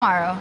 tomorrow.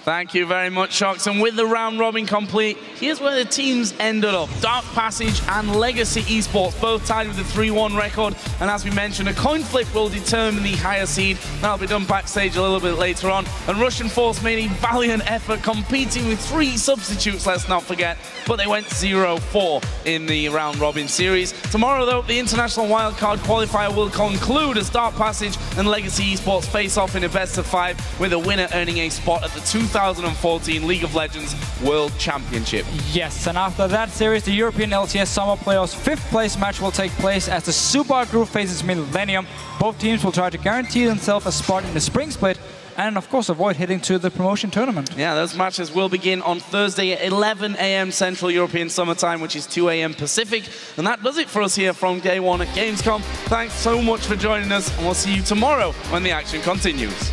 Thank you very much, Shocks. And with the round robin complete, here's where the teams ended up. Dark Passage and Legacy Esports both tied with a 3-1 record. And as we mentioned, a coin flip will determine the higher seed. That'll be done backstage a little bit later on. And Russian Force made a valiant effort competing with 3 substitutes, let's not forget. But they went 0-4 in the round robin series. Tomorrow, though, the International Wildcard Qualifier will conclude as Dark Passage and Legacy Esports face off in a best-of-5, with a winner earning a spot at the 2014 League of Legends World Championship. Yes, and after that series, the European LTS Summer Playoffs 5th place match will take place as the Super Group faces Millennium. Both teams will try to guarantee themselves a spot in the spring split and, of course, avoid heading to the promotion tournament. Yeah, those matches will begin on Thursday at 11 AM Central European Summer Time, which is 2 AM Pacific. And that does it for us here from Day 1 at Gamescom. Thanks so much for joining us, and we'll see you tomorrow when the action continues.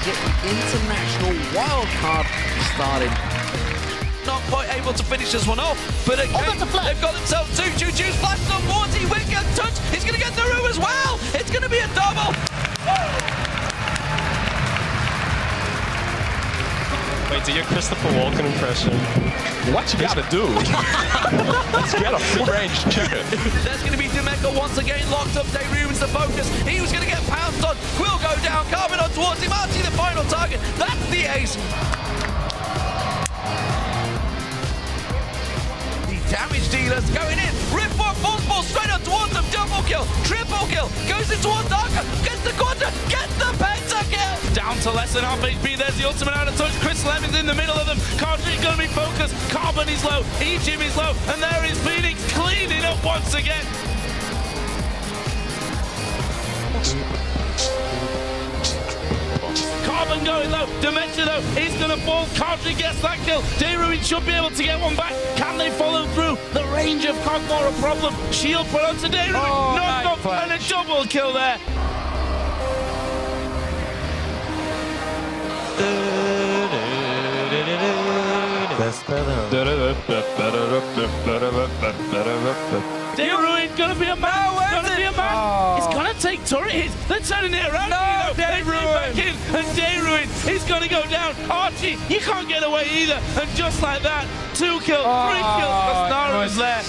Get the international wildcard started. Not quite able to finish this one off, but again, they've got themselves 2 Juju's flashed on 40. Wicked touch. He's going to get through as well. It's going to be a double. Wait, do your Christopher Walken impression. What you gotta do? Let's get a free-range chicken. There's going to be Demeco once again locked up. Ruins the focus. He was going to get pounced on. Will go down. Carbon on towards him. Archie the final target. That's the ace. The damage dealers going in. Ripwalk falls ball straight up towards them. Double kill. Triple kill. Goes in towards Darker. Gets the quadra. Gets the pentakill. Down to less than half HP. There's the ultimate out of touch. Chris Lemon's in the middle of them. Cartridge going to be focused. Carbon is low. Ejim is low. And there is Phoenix cleaning up once again. Carbon going low. Dementia, though, is going to fall. Cartridge gets that kill. Dayruin should be able to get one back. Can they follow through? The range of Cogmore a problem. Shield put onto Dayruin. Oh, Knocked off, and a double kill there. Dayruin gonna be a man. Gonna be a man. Oh. It's gonna take turret hits. They're turning it around. No, Dayruin back in, and Dayruin is gonna go down. Archie, you can't get away either. And just like that, 2 kills, 3 kills. Astara is there.